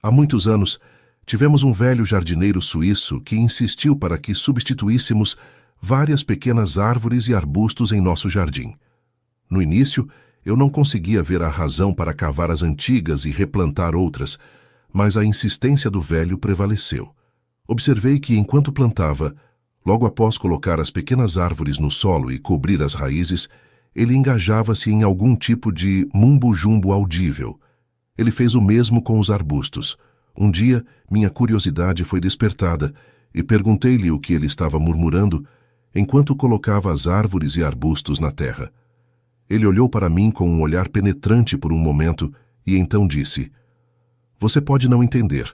Há muitos anos, tivemos um velho jardineiro suíço que insistiu para que substituíssemos várias pequenas árvores e arbustos em nosso jardim. No início, eu não conseguia ver a razão para cavar as antigas e replantar outras, mas a insistência do velho prevaleceu. Observei que, enquanto plantava, logo após colocar as pequenas árvores no solo e cobrir as raízes, ele engajava-se em algum tipo de mumbo-jumbo audível. Ele fez o mesmo com os arbustos. Um dia, minha curiosidade foi despertada e perguntei-lhe o que ele estava murmurando enquanto colocava as árvores e arbustos na terra. Ele olhou para mim com um olhar penetrante por um momento e então disse: "Você pode não entender,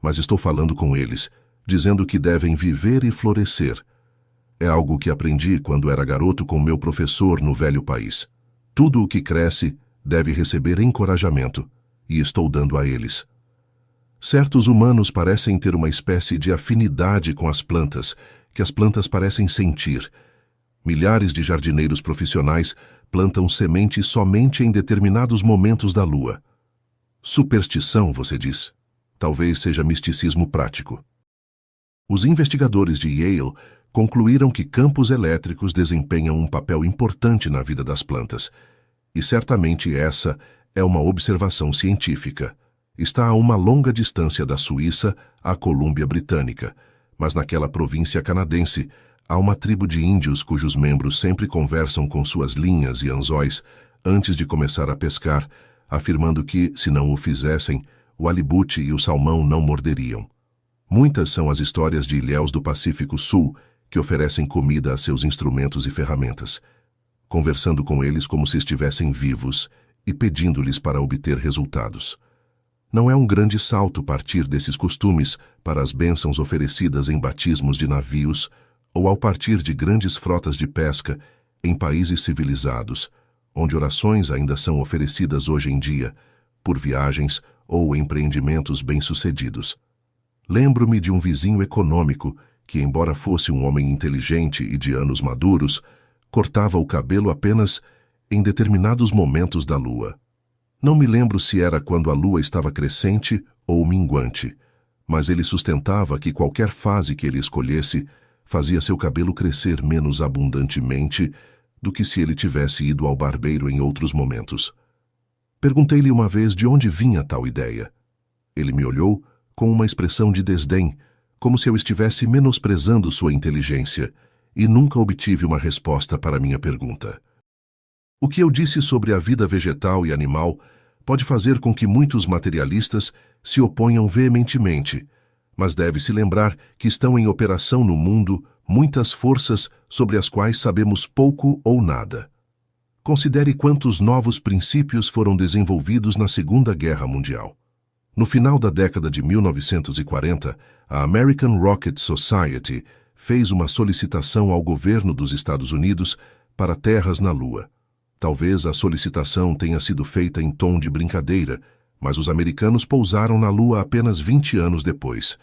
mas estou falando com eles, dizendo que devem viver e florescer. É algo que aprendi quando era garoto com meu professor no velho país. Tudo o que cresce deve receber encorajamento, e estou dando a eles." Certos humanos parecem ter uma espécie de afinidade com as plantas, que as plantas parecem sentir. Milhares de jardineiros profissionais plantam sementes somente em determinados momentos da lua. Superstição, você diz? Talvez seja misticismo prático. Os investigadores de Yale concluíram que campos elétricos desempenham um papel importante na vida das plantas, e certamente essa é uma observação científica. Está a uma longa distância da Suíça à Colômbia Britânica, mas naquela província canadense há uma tribo de índios cujos membros sempre conversam com suas linhas e anzóis antes de começar a pescar, afirmando que, se não o fizessem, o alibute e o salmão não morderiam. Muitas são as histórias de ilhéus do Pacífico Sul que oferecem comida a seus instrumentos e ferramentas, conversando com eles como se estivessem vivos e pedindo-lhes para obter resultados. Não é um grande salto partir desses costumes para as bênçãos oferecidas em batismos de navios ou ao partir de grandes frotas de pesca em países civilizados, onde orações ainda são oferecidas hoje em dia, por viagens ou empreendimentos bem-sucedidos. Lembro-me de um vizinho econômico que, embora fosse um homem inteligente e de anos maduros, cortava o cabelo apenas em determinados momentos da lua. Não me lembro se era quando a lua estava crescente ou minguante, mas ele sustentava que qualquer fase que ele escolhesse fazia seu cabelo crescer menos abundantemente do que se ele tivesse ido ao barbeiro em outros momentos. Perguntei-lhe uma vez de onde vinha tal ideia. Ele me olhou com uma expressão de desdém, como se eu estivesse menosprezando sua inteligência, e nunca obtive uma resposta para minha pergunta. O que eu disse sobre a vida vegetal e animal pode fazer com que muitos materialistas se oponham veementemente, mas deve-se lembrar que estão em operação no mundo muitas forças sobre as quais sabemos pouco ou nada. Considere quantos novos princípios foram desenvolvidos na Segunda Guerra Mundial. No final da década de 1940, a American Rocket Society fez uma solicitação ao governo dos Estados Unidos para terras na Lua. Talvez a solicitação tenha sido feita em tom de brincadeira, mas os americanos pousaram na Lua apenas 20 anos depois.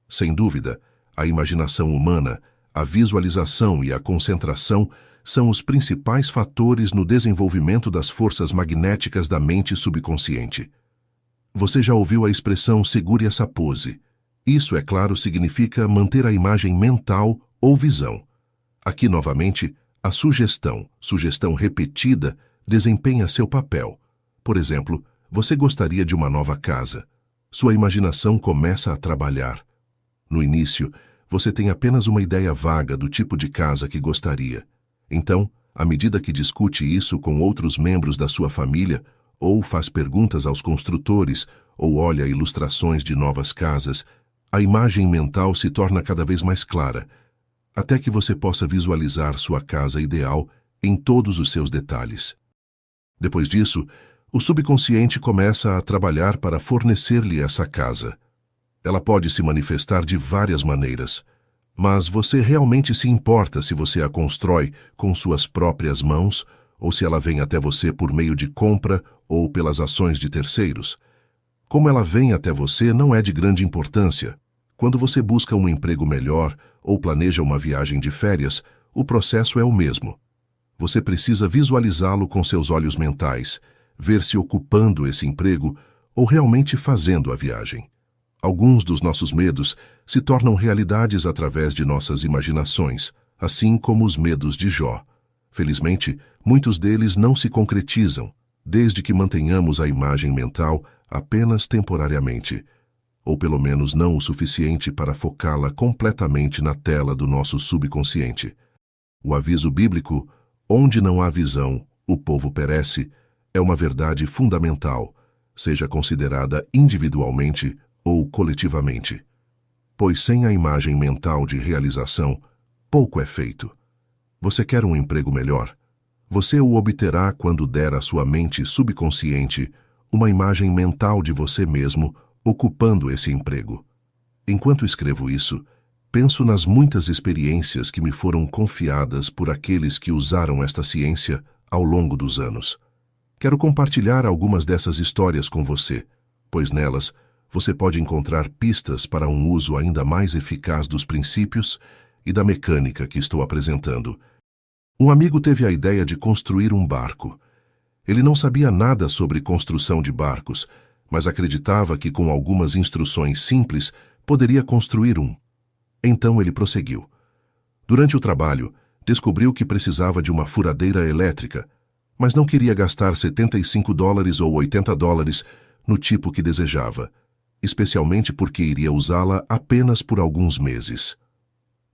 Sem dúvida, a imaginação humana, a visualização e a concentração são os principais fatores no desenvolvimento das forças magnéticas da mente subconsciente. Você já ouviu a expressão "segure essa pose"? Isso, é claro, significa manter a imagem mental ou visão. Aqui, novamente, a sugestão repetida, desempenha seu papel. Por exemplo, você gostaria de uma nova casa. Sua imaginação começa a trabalhar. No início, você tem apenas uma ideia vaga do tipo de casa que gostaria. Então, à medida que discute isso com outros membros da sua família, ou faz perguntas aos construtores, ou olha ilustrações de novas casas, a imagem mental se torna cada vez mais clara, até que você possa visualizar sua casa ideal em todos os seus detalhes. Depois disso, o subconsciente começa a trabalhar para fornecer-lhe essa casa. Ela pode se manifestar de várias maneiras, mas você realmente se importa se você a constrói com suas próprias mãos ou se ela vem até você por meio de compra ou pelas ações de terceiros? Como ela vem até você não é de grande importância. Quando você busca um emprego melhor ou planeja uma viagem de férias, o processo é o mesmo. Você precisa visualizá-lo com seus olhos mentais, ver-se ocupando esse emprego ou realmente fazendo a viagem. Alguns dos nossos medos se tornam realidades através de nossas imaginações, assim como os medos de Jó. Felizmente, muitos deles não se concretizam, desde que mantenhamos a imagem mental apenas temporariamente, ou pelo menos não o suficiente para focá-la completamente na tela do nosso subconsciente. O aviso bíblico, onde não há visão, o povo perece, é uma verdade fundamental, seja considerada individualmente ou coletivamente. Pois sem a imagem mental de realização, pouco é feito. Você quer um emprego melhor? Você o obterá quando der à sua mente subconsciente uma imagem mental de você mesmo ocupando esse emprego. Enquanto escrevo isso, penso nas muitas experiências que me foram confiadas por aqueles que usaram esta ciência ao longo dos anos. Quero compartilhar algumas dessas histórias com você, pois nelas você pode encontrar pistas para um uso ainda mais eficaz dos princípios e da mecânica que estou apresentando. Um amigo teve a ideia de construir um barco. Ele não sabia nada sobre construção de barcos, mas acreditava que com algumas instruções simples poderia construir um. Então ele prosseguiu. Durante o trabalho, descobriu que precisava de uma furadeira elétrica, mas não queria gastar $75 ou $80 no tipo que desejava, especialmente porque iria usá-la apenas por alguns meses.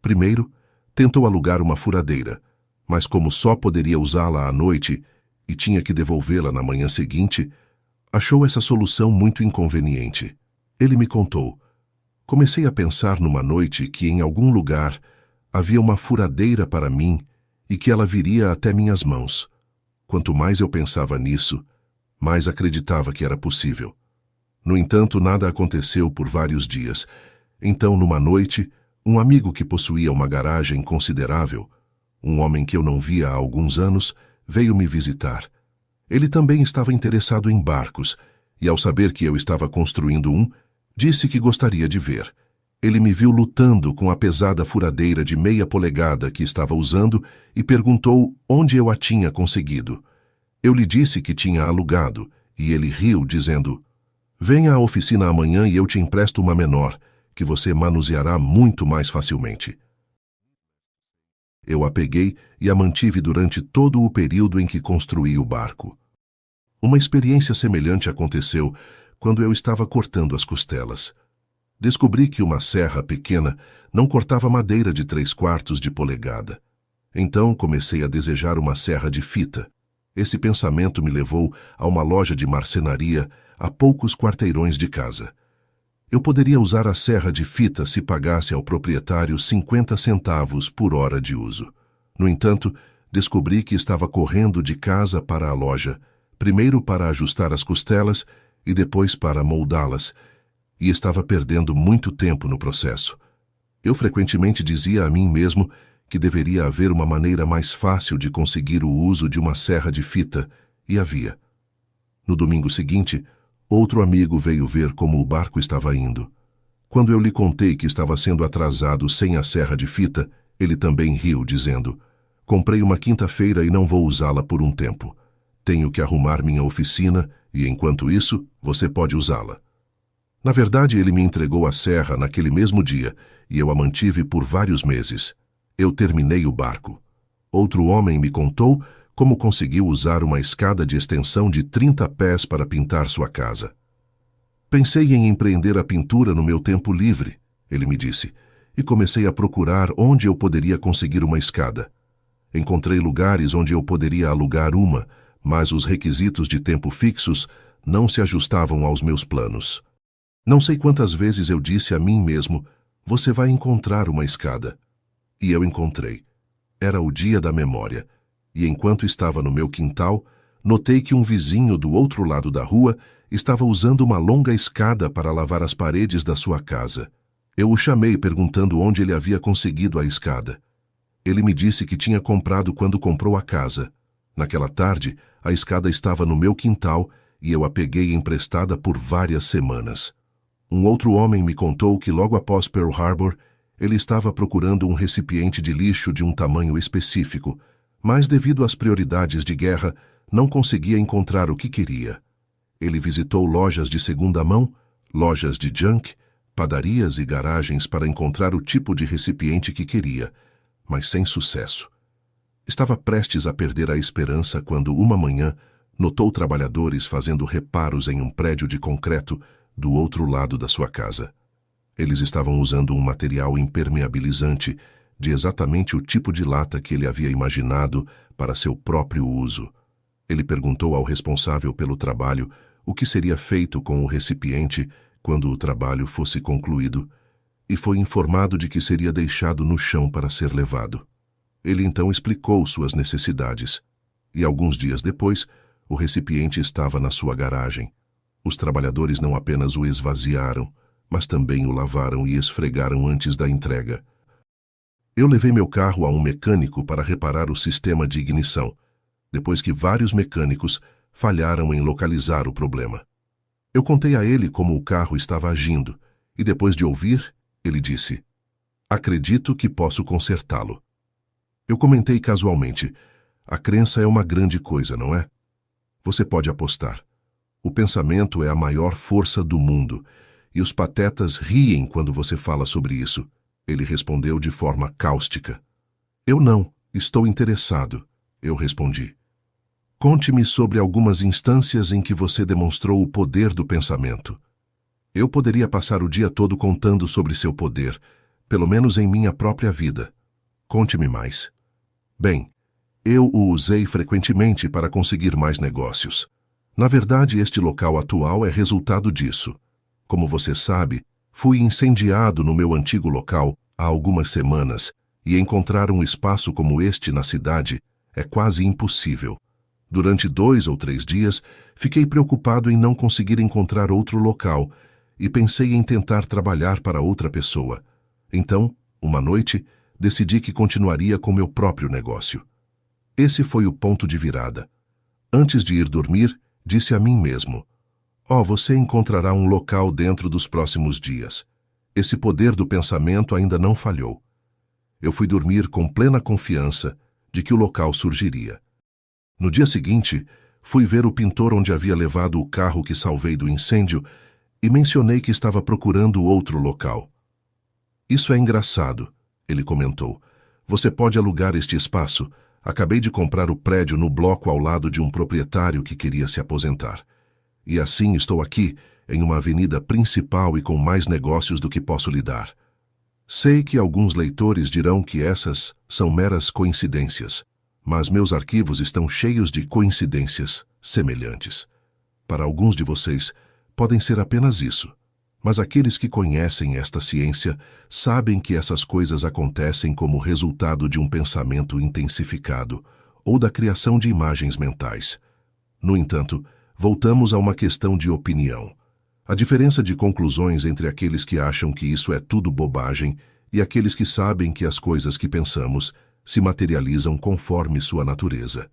Primeiro, tentou alugar uma furadeira, mas como só poderia usá-la à noite e tinha que devolvê-la na manhã seguinte, achou essa solução muito inconveniente. Ele me contou. Comecei a pensar numa noite que em algum lugar havia uma furadeira para mim e que ela viria até minhas mãos. Quanto mais eu pensava nisso, mais acreditava que era possível. No entanto, nada aconteceu por vários dias. Então, numa noite, um amigo que possuía uma garagem considerável, um homem que eu não via há alguns anos, veio me visitar. Ele também estava interessado em barcos, e ao saber que eu estava construindo um, disse que gostaria de ver. Ele me viu lutando com a pesada furadeira de 0,5 polegada que estava usando e perguntou onde eu a tinha conseguido. Eu lhe disse que tinha alugado, e ele riu, dizendo: "Venha à oficina amanhã e eu te empresto uma menor, que você manuseará muito mais facilmente." Eu a peguei e a mantive durante todo o período em que construí o barco. Uma experiência semelhante aconteceu quando eu estava cortando as costelas. Descobri que uma serra pequena não cortava madeira de 3/4 de polegada. Então comecei a desejar uma serra de fita. Esse pensamento me levou a uma loja de marcenaria a poucos quarteirões de casa. Eu poderia usar a serra de fita se pagasse ao proprietário 50 centavos por hora de uso. No entanto, descobri que estava correndo de casa para a loja, primeiro para ajustar as costelas e depois para moldá-las, e estava perdendo muito tempo no processo. Eu frequentemente dizia a mim mesmo que deveria haver uma maneira mais fácil de conseguir o uso de uma serra de fita, e havia. No domingo seguinte, outro amigo veio ver como o barco estava indo. Quando eu lhe contei que estava sendo atrasado sem a serra de fita, ele também riu, dizendo: "Comprei uma quinta-feira e não vou usá-la por um tempo. Tenho que arrumar minha oficina e, enquanto isso, você pode usá-la." Na verdade, ele me entregou a serra naquele mesmo dia e eu a mantive por vários meses. Eu terminei o barco. Outro homem me contou como conseguiu usar uma escada de extensão de 30 pés para pintar sua casa. "Pensei em empreender a pintura no meu tempo livre", ele me disse, e comecei a procurar onde eu poderia conseguir uma escada. Encontrei lugares onde eu poderia alugar uma, mas os requisitos de tempo fixos não se ajustavam aos meus planos. Não sei quantas vezes eu disse a mim mesmo: "Você vai encontrar uma escada." E eu encontrei. Era o dia da memória. E enquanto estava no meu quintal, notei que um vizinho do outro lado da rua estava usando uma longa escada para lavar as paredes da sua casa. Eu o chamei perguntando onde ele havia conseguido a escada. Ele me disse que tinha comprado quando comprou a casa. Naquela tarde, a escada estava no meu quintal e eu a peguei emprestada por várias semanas. Um outro homem me contou que logo após Pearl Harbor, ele estava procurando um recipiente de lixo de um tamanho específico, mas devido às prioridades de guerra, não conseguia encontrar o que queria. Ele visitou lojas de segunda mão, lojas de junk, padarias e garagens para encontrar o tipo de recipiente que queria, mas sem sucesso. Estava prestes a perder a esperança quando, uma manhã, notou trabalhadores fazendo reparos em um prédio de concreto do outro lado da sua casa. Eles estavam usando um material impermeabilizante de exatamente o tipo de lata que ele havia imaginado para seu próprio uso. Ele perguntou ao responsável pelo trabalho o que seria feito com o recipiente quando o trabalho fosse concluído, e foi informado de que seria deixado no chão para ser levado. Ele então explicou suas necessidades, e alguns dias depois, o recipiente estava na sua garagem. Os trabalhadores não apenas o esvaziaram, mas também o lavaram e esfregaram antes da entrega. Eu levei meu carro a um mecânico para reparar o sistema de ignição, depois que vários mecânicos falharam em localizar o problema. Eu contei a ele como o carro estava agindo, e depois de ouvir, ele disse: "Acredito que posso consertá-lo." Eu comentei casualmente: "A crença é uma grande coisa, não é? Você pode apostar. O pensamento é a maior força do mundo, e os patetas riem quando você fala sobre isso." Ele respondeu de forma cáustica. "Eu não, estou interessado," eu respondi. "Conte-me sobre algumas instâncias em que você demonstrou o poder do pensamento." Eu poderia passar o dia todo contando sobre seu poder, pelo menos em minha própria vida. Conte-me mais. Bem, eu o usei frequentemente para conseguir mais negócios. Na verdade, este local atual é resultado disso. Como você sabe, fui incendiado no meu antigo local há algumas semanas, e encontrar um espaço como este na cidade é quase impossível. Durante 2 ou 3 dias, fiquei preocupado em não conseguir encontrar outro local e pensei em tentar trabalhar para outra pessoa. Então, uma noite, decidi que continuaria com meu próprio negócio. Esse foi o ponto de virada. Antes de ir dormir, disse a mim mesmo: você encontrará um local dentro dos próximos dias. Esse poder do pensamento ainda não falhou." Eu fui dormir com plena confiança de que o local surgiria. No dia seguinte, fui ver o pintor onde havia levado o carro que salvei do incêndio e mencionei que estava procurando outro local. "Isso é engraçado," ele comentou. "Você pode alugar este espaço. Acabei de comprar o prédio no bloco ao lado de um proprietário que queria se aposentar. E assim estou aqui, em uma avenida principal e com mais negócios do que posso lhe dar." Sei que alguns leitores dirão que essas são meras coincidências, mas meus arquivos estão cheios de coincidências semelhantes. Para alguns de vocês, podem ser apenas isso, mas aqueles que conhecem esta ciência sabem que essas coisas acontecem como resultado de um pensamento intensificado ou da criação de imagens mentais. No entanto, voltamos a uma questão de opinião. A diferença de conclusões entre aqueles que acham que isso é tudo bobagem e aqueles que sabem que as coisas que pensamos se materializam conforme sua natureza.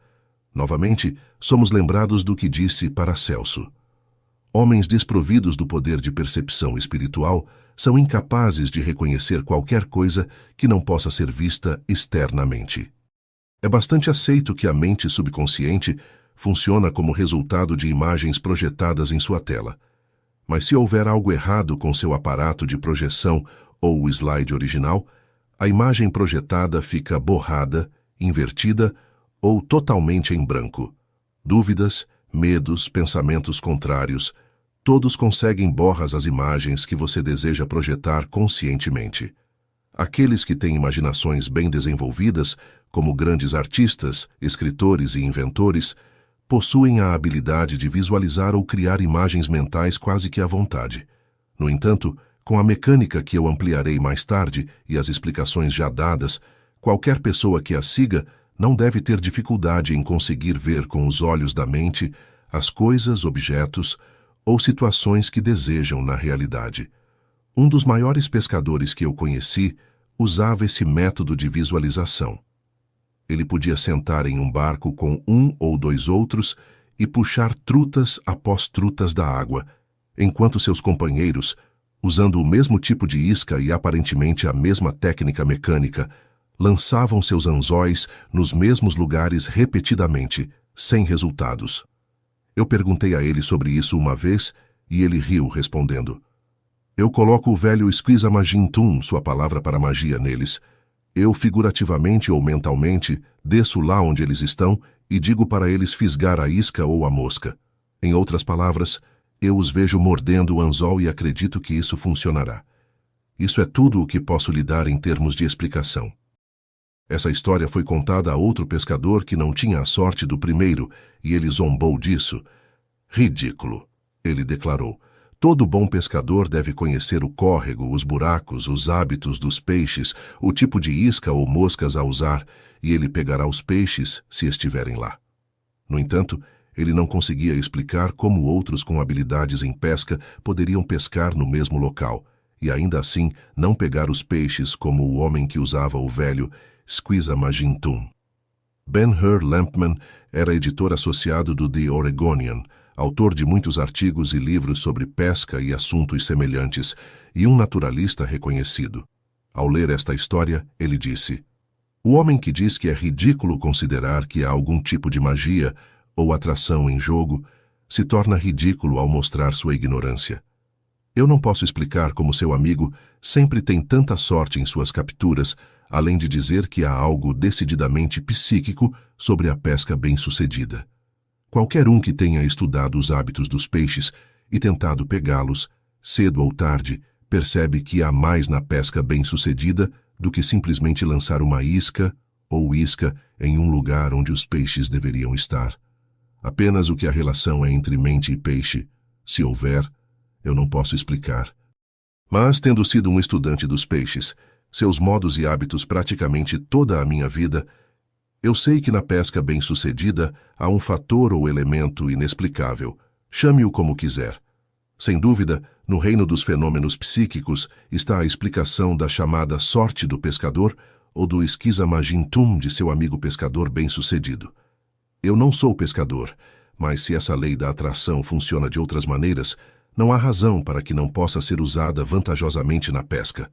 Novamente, somos lembrados do que disse Paracelso: homens desprovidos do poder de percepção espiritual são incapazes de reconhecer qualquer coisa que não possa ser vista externamente. É bastante aceito que a mente subconsciente funciona como resultado de imagens projetadas em sua tela. Mas se houver algo errado com seu aparato de projeção ou o slide original, a imagem projetada fica borrada, invertida ou totalmente em branco. Dúvidas, medos, pensamentos contrários, todos conseguem borrar as imagens que você deseja projetar conscientemente. Aqueles que têm imaginações bem desenvolvidas, como grandes artistas, escritores e inventores, possuem a habilidade de visualizar ou criar imagens mentais quase que à vontade. No entanto, com a mecânica que eu ampliarei mais tarde e as explicações já dadas, qualquer pessoa que a siga não deve ter dificuldade em conseguir ver com os olhos da mente as coisas, objetos ou situações que desejam na realidade. Um dos maiores pescadores que eu conheci usava esse método de visualização. Ele podia sentar em um barco com 1 ou 2 outros e puxar trutas após trutas da água, enquanto seus companheiros, usando o mesmo tipo de isca e aparentemente a mesma técnica mecânica, lançavam seus anzóis nos mesmos lugares repetidamente, sem resultados. Eu perguntei a ele sobre isso uma vez e ele riu, respondendo: eu coloco o velho Squeezamagin-Tum, sua palavra para magia, neles. Eu, figurativamente ou mentalmente, desço lá onde eles estão e digo para eles fisgar a isca ou a mosca. Em outras palavras, eu os vejo mordendo o anzol e acredito que isso funcionará. Isso é tudo o que posso lhe dar em termos de explicação. Essa história foi contada a outro pescador que não tinha a sorte do primeiro e ele zombou disso. Ridículo, ele declarou. Todo bom pescador deve conhecer o córrego, os buracos, os hábitos dos peixes, o tipo de isca ou moscas a usar, e ele pegará os peixes se estiverem lá. No entanto, ele não conseguia explicar como outros com habilidades em pesca poderiam pescar no mesmo local, e ainda assim não pegar os peixes como o homem que usava o velho Squeezamagin-Tum. Ben-Hur Lampman era editor associado do The Oregonian, autor de muitos artigos e livros sobre pesca e assuntos semelhantes, e um naturalista reconhecido. Ao ler esta história, ele disse: o homem que diz que é ridículo considerar que há algum tipo de magia ou atração em jogo, se torna ridículo ao mostrar sua ignorância. Eu não posso explicar como seu amigo sempre tem tanta sorte em suas capturas, além de dizer que há algo decididamente psíquico sobre a pesca bem-sucedida. Qualquer um que tenha estudado os hábitos dos peixes e tentado pegá-los, cedo ou tarde, percebe que há mais na pesca bem-sucedida do que simplesmente lançar uma isca ou isca em um lugar onde os peixes deveriam estar. Apenas o que a relação é entre mente e peixe, se houver, eu não posso explicar. Mas, tendo sido um estudante dos peixes, seus modos e hábitos praticamente toda a minha vida, eu sei que na pesca bem-sucedida há um fator ou elemento inexplicável, chame-o como quiser. Sem dúvida, no reino dos fenômenos psíquicos está a explicação da chamada sorte do pescador ou do Squeezamagin-Tum de seu amigo pescador bem-sucedido. Eu não sou pescador, mas se essa lei da atração funciona de outras maneiras, não há razão para que não possa ser usada vantajosamente na pesca.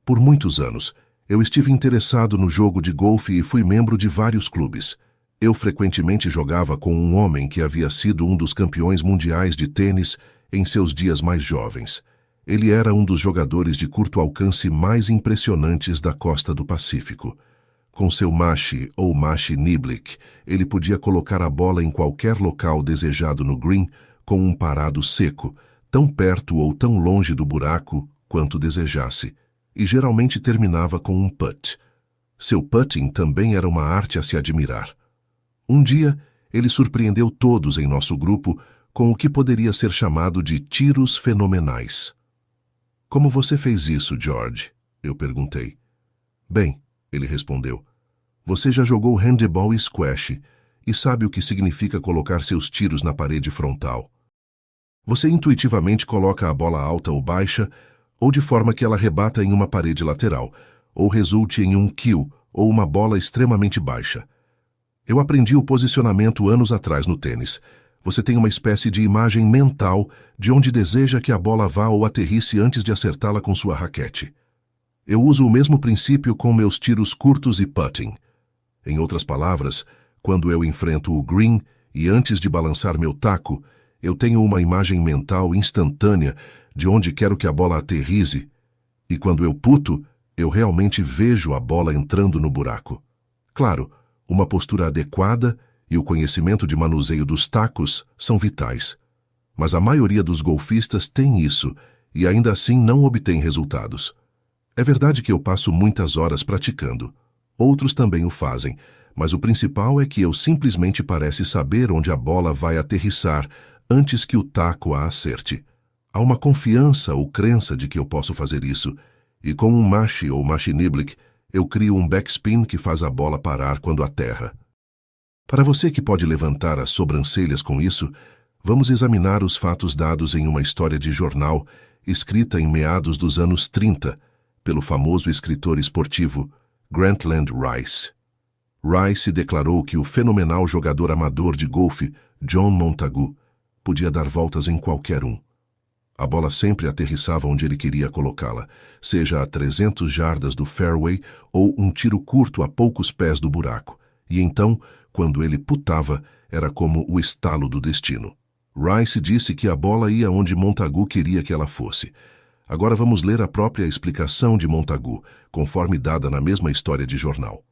Por muitos anos, eu estive interessado no jogo de golfe e fui membro de vários clubes. Eu frequentemente jogava com um homem que havia sido um dos campeões mundiais de tênis em seus dias mais jovens. Ele era um dos jogadores de curto alcance mais impressionantes da costa do Pacífico. Com seu mache ou mache niblick, ele podia colocar a bola em qualquer local desejado no green com um parado seco, tão perto ou tão longe do buraco quanto desejasse, e geralmente terminava com um putt. Seu putting também era uma arte a se admirar. Um dia, ele surpreendeu todos em nosso grupo com o que poderia ser chamado de tiros fenomenais. Como você fez isso, George? Eu perguntei. Bem, ele respondeu, você já jogou handebol e squash e sabe o que significa colocar seus tiros na parede frontal. Você intuitivamente coloca a bola alta ou baixa, ou de forma que ela rebata em uma parede lateral, ou resulte em um kill ou uma bola extremamente baixa. Eu aprendi o posicionamento anos atrás no tênis. Você tem uma espécie de imagem mental de onde deseja que a bola vá ou aterrisse antes de acertá-la com sua raquete. Eu uso o mesmo princípio com meus tiros curtos e putting. Em outras palavras, quando eu enfrento o green e antes de balançar meu taco, eu tenho uma imagem mental instantânea de onde quero que a bola aterrize, e quando eu puto, eu realmente vejo a bola entrando no buraco. Claro, uma postura adequada e o conhecimento de manuseio dos tacos são vitais. Mas a maioria dos golfistas tem isso e ainda assim não obtém resultados. É verdade que eu passo muitas horas praticando. Outros também o fazem, mas o principal é que eu simplesmente parece saber onde a bola vai aterrissar antes que o taco a acerte. Há uma confiança ou crença de que eu posso fazer isso, e com um mache ou mache niblick, eu crio um backspin que faz a bola parar quando aterra. Para você que pode levantar as sobrancelhas com isso, vamos examinar os fatos dados em uma história de jornal escrita em meados dos anos 30 pelo famoso escritor esportivo Grantland Rice. Rice declarou que o fenomenal jogador amador de golfe John Montagu podia dar voltas em qualquer um. A bola sempre aterrissava onde ele queria colocá-la, seja a 300 jardas do fairway ou um tiro curto a poucos pés do buraco. E então, quando ele putava, era como o estalo do destino. Rice disse que a bola ia onde Montagu queria que ela fosse. Agora vamos ler a própria explicação de Montagu, conforme dada na mesma história de jornal.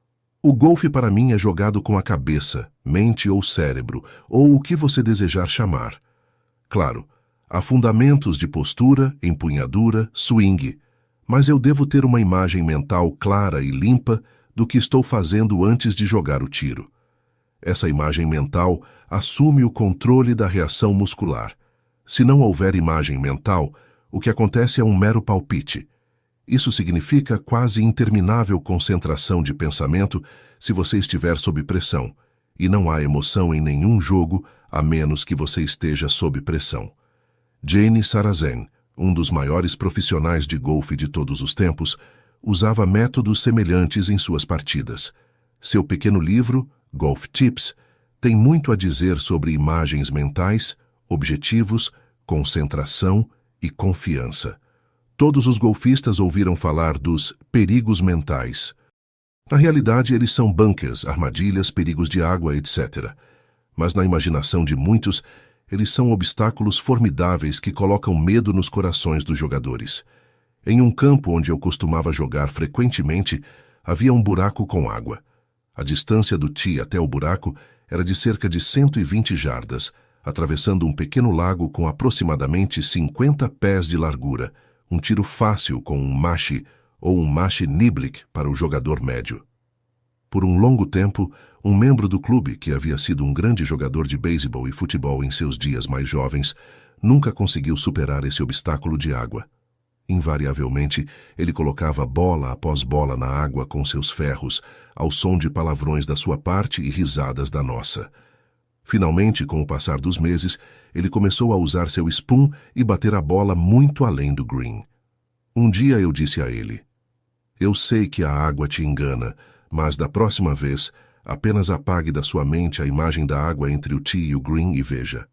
O golfe para mim é jogado com a cabeça, mente ou cérebro, ou o que você desejar chamar. Claro, há fundamentos de postura, empunhadura, swing, mas eu devo ter uma imagem mental clara e limpa do que estou fazendo antes de jogar o tiro. Essa imagem mental assume o controle da reação muscular. Se não houver imagem mental, o que acontece é um mero palpite. Isso significa quase interminável concentração de pensamento se você estiver sob pressão, e não há emoção em nenhum jogo a menos que você esteja sob pressão. Jane Sarazen, um dos maiores profissionais de golfe de todos os tempos, usava métodos semelhantes em suas partidas. Seu pequeno livro, Golf Tips, tem muito a dizer sobre imagens mentais, objetivos, concentração e confiança. Todos os golfistas ouviram falar dos perigos mentais. Na realidade, eles são bunkers, armadilhas, perigos de água, etc. Mas na imaginação de muitos, eles são obstáculos formidáveis que colocam medo nos corações dos jogadores. Em um campo onde eu costumava jogar frequentemente, havia um buraco com água. A distância do tee até o buraco era de cerca de 120 jardas, atravessando um pequeno lago com aproximadamente 50 pés de largura, um tiro fácil com um mache ou um mache niblick para o jogador médio. Por um longo tempo, um membro do clube, que havia sido um grande jogador de beisebol e futebol em seus dias mais jovens, nunca conseguiu superar esse obstáculo de água. Invariavelmente, ele colocava bola após bola na água com seus ferros, ao som de palavrões da sua parte e risadas da nossa. Finalmente, com o passar dos meses, ele começou a usar seu spoon e bater a bola muito além do green. Um dia eu disse a ele: "Eu sei que a água te engana, mas da próxima vez, apenas apague da sua mente a imagem da água entre o tee e o green e veja.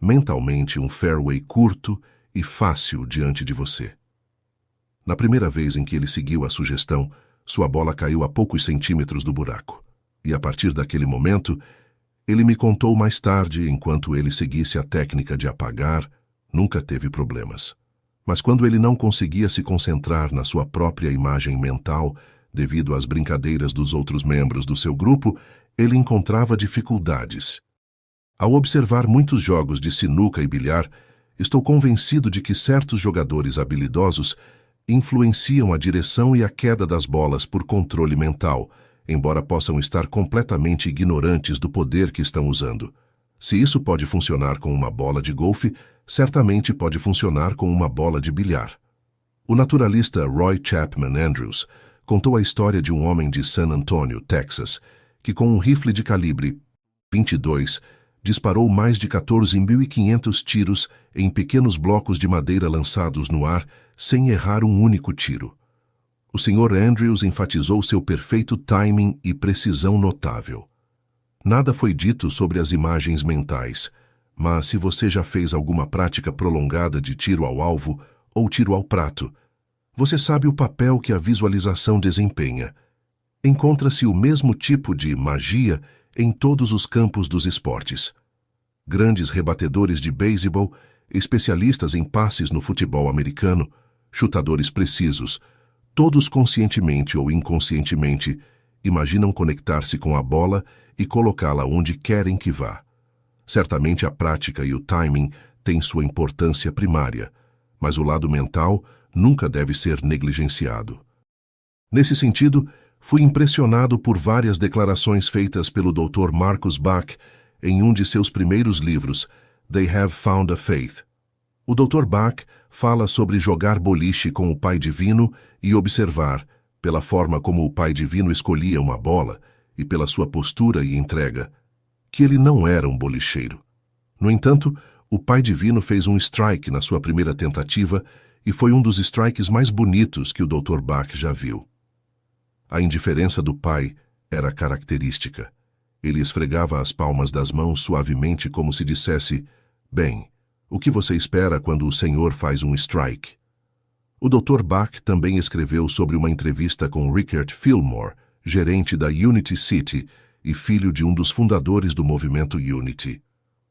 Mentalmente um fairway curto e fácil diante de você." Na primeira vez em que ele seguiu a sugestão, sua bola caiu a poucos centímetros do buraco. E a partir daquele momento, ele me contou mais tarde, enquanto ele seguisse a técnica de apagar, nunca teve problemas. Mas quando ele não conseguia se concentrar na sua própria imagem mental, devido às brincadeiras dos outros membros do seu grupo, ele encontrava dificuldades. Ao observar muitos jogos de sinuca e bilhar, estou convencido de que certos jogadores habilidosos influenciam a direção e a queda das bolas por controle mental, embora possam estar completamente ignorantes do poder que estão usando. Se isso pode funcionar com uma bola de golfe, certamente pode funcionar com uma bola de bilhar. O naturalista Roy Chapman Andrews contou a história de um homem de San Antonio, Texas, que com um rifle de calibre .22 disparou mais de 14.500 tiros em pequenos blocos de madeira lançados no ar sem errar um único tiro. O Sr. Andrews enfatizou seu perfeito timing e precisão notável. Nada foi dito sobre as imagens mentais, mas se você já fez alguma prática prolongada de tiro ao alvo ou tiro ao prato, você sabe o papel que a visualização desempenha. Encontra-se o mesmo tipo de magia em todos os campos dos esportes. Grandes rebatedores de beisebol, especialistas em passes no futebol americano, chutadores precisos, todos conscientemente ou inconscientemente, imaginam conectar-se com a bola e colocá-la onde querem que vá. Certamente a prática e o timing têm sua importância primária, mas o lado mental nunca deve ser negligenciado. Nesse sentido, fui impressionado por várias declarações feitas pelo Dr. Marcus Bach em um de seus primeiros livros, They Have Found a Faith. O Dr. Bach fala sobre jogar boliche com o Pai Divino e observar, pela forma como o Pai Divino escolhia uma bola e pela sua postura e entrega, que ele não era um bolicheiro. No entanto, o Pai Divino fez um strike na sua primeira tentativa e foi um dos strikes mais bonitos que o Dr. Bach já viu. A indiferença do pai era característica. Ele esfregava as palmas das mãos suavemente como se dissesse: "Bem, o que você espera quando o Senhor faz um strike?" O Dr. Bach também escreveu sobre uma entrevista com Rickert Fillmore, gerente da Unity City, e filho de um dos fundadores do movimento Unity.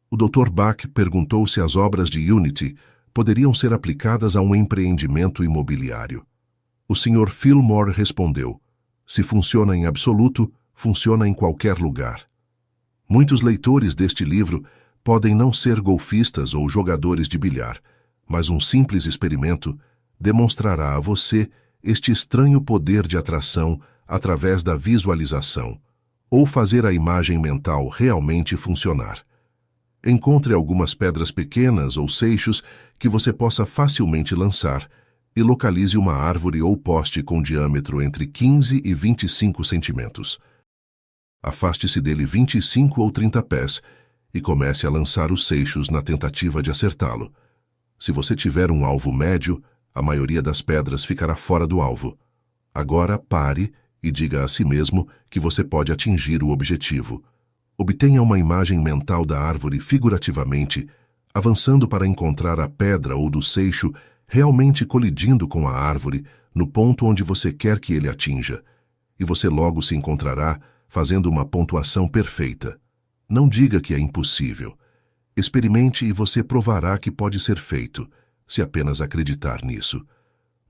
O Dr. Bach perguntou se as obras de Unity poderiam ser aplicadas a um empreendimento imobiliário. O Sr. Fillmore respondeu: se funciona em absoluto, funciona em qualquer lugar. Muitos leitores deste livro podem não ser golfistas ou jogadores de bilhar, mas um simples experimento demonstrará a você este estranho poder de atração através da visualização, ou fazer a imagem mental realmente funcionar. Encontre algumas pedras pequenas ou seixos que você possa facilmente lançar e localize uma árvore ou poste com diâmetro entre 15 e 25 centímetros. Afaste-se dele 25 ou 30 pés e comece a lançar os seixos na tentativa de acertá-lo. Se você tiver um alvo médio, a maioria das pedras ficará fora do alvo. Agora pare e diga a si mesmo que você pode atingir o objetivo. Obtenha uma imagem mental da árvore figurativamente, avançando para encontrar a pedra ou do seixo realmente colidindo com a árvore no ponto onde você quer que ele atinja, e você logo se encontrará fazendo uma pontuação perfeita. Não diga que é impossível. Experimente e você provará que pode ser feito, se apenas acreditar nisso.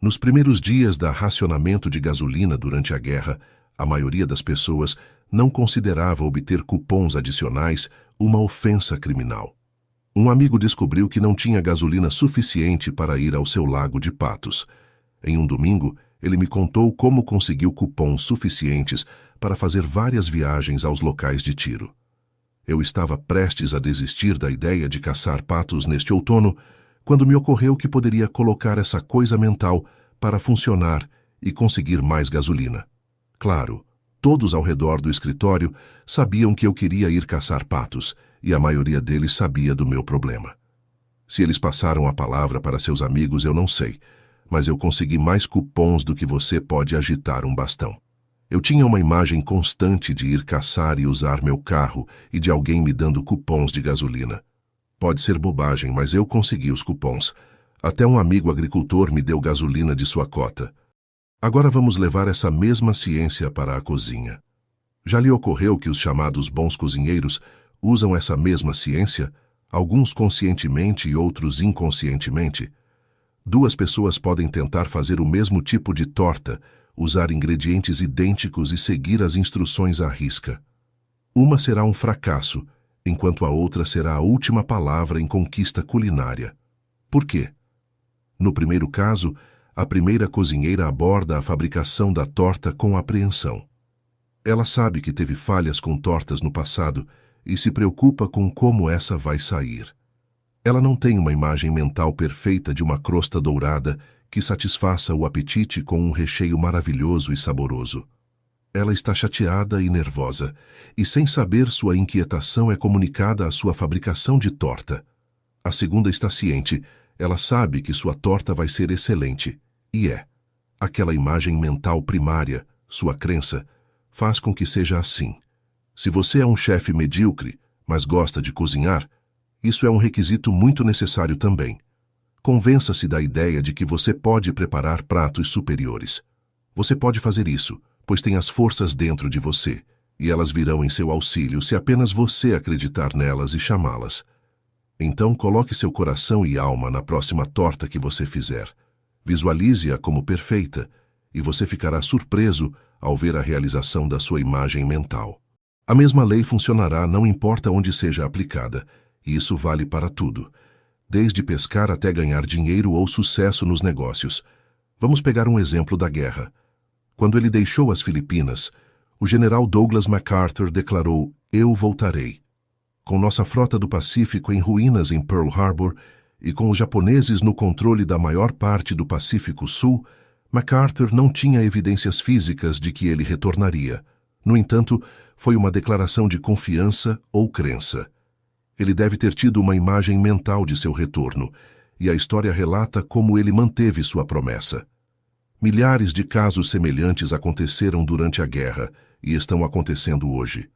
Nos primeiros dias da racionamento de gasolina durante a guerra, a maioria das pessoas não considerava obter cupons adicionais uma ofensa criminal. Um amigo descobriu que não tinha gasolina suficiente para ir ao seu lago de Patos. Em um domingo, ele me contou como conseguiu cupons suficientes para fazer várias viagens aos locais de tiro. Eu estava prestes a desistir da ideia de caçar patos neste outono, quando me ocorreu que poderia colocar essa coisa mental para funcionar e conseguir mais gasolina. Claro, todos ao redor do escritório sabiam que eu queria ir caçar patos, e a maioria deles sabia do meu problema. Se eles passaram a palavra para seus amigos, eu não sei, mas eu consegui mais cupons do que você pode agitar um bastão. Eu tinha uma imagem constante de ir caçar e usar meu carro e de alguém me dando cupons de gasolina. Pode ser bobagem, mas eu consegui os cupons. Até um amigo agricultor me deu gasolina de sua cota. Agora vamos levar essa mesma ciência para a cozinha. Já lhe ocorreu que os chamados bons cozinheiros usam essa mesma ciência, alguns conscientemente e outros inconscientemente? Duas pessoas podem tentar fazer o mesmo tipo de torta, usar ingredientes idênticos e seguir as instruções à risca. Uma será um fracasso, enquanto a outra será a última palavra em conquista culinária. Por quê? No primeiro caso, a primeira cozinheira aborda a fabricação da torta com apreensão. Ela sabe que teve falhas com tortas no passado e se preocupa com como essa vai sair. Ela não tem uma imagem mental perfeita de uma crosta dourada que satisfaça o apetite com um recheio maravilhoso e saboroso. Ela está chateada e nervosa, e sem saber sua inquietação é comunicada à sua fabricação de torta. A segunda está ciente, ela sabe que sua torta vai ser excelente, e é. Aquela imagem mental primária, sua crença, faz com que seja assim. Se você é um chefe medíocre, mas gosta de cozinhar, isso é um requisito muito necessário também. Convença-se da ideia de que você pode preparar pratos superiores. Você pode fazer isso, pois tem as forças dentro de você, e elas virão em seu auxílio se apenas você acreditar nelas e chamá-las. Então coloque seu coração e alma na próxima torta que você fizer. Visualize-a como perfeita, e você ficará surpreso ao ver a realização da sua imagem mental. A mesma lei funcionará não importa onde seja aplicada, e isso vale para tudo, desde pescar até ganhar dinheiro ou sucesso nos negócios. Vamos pegar um exemplo da guerra. Quando ele deixou as Filipinas, o general Douglas MacArthur declarou: "Eu voltarei." Com nossa frota do Pacífico em ruínas em Pearl Harbor e com os japoneses no controle da maior parte do Pacífico Sul, MacArthur não tinha evidências físicas de que ele retornaria. No entanto, foi uma declaração de confiança ou crença. Ele deve ter tido uma imagem mental de seu retorno, e a história relata como ele manteve sua promessa. Milhares de casos semelhantes aconteceram durante a guerra e estão acontecendo hoje.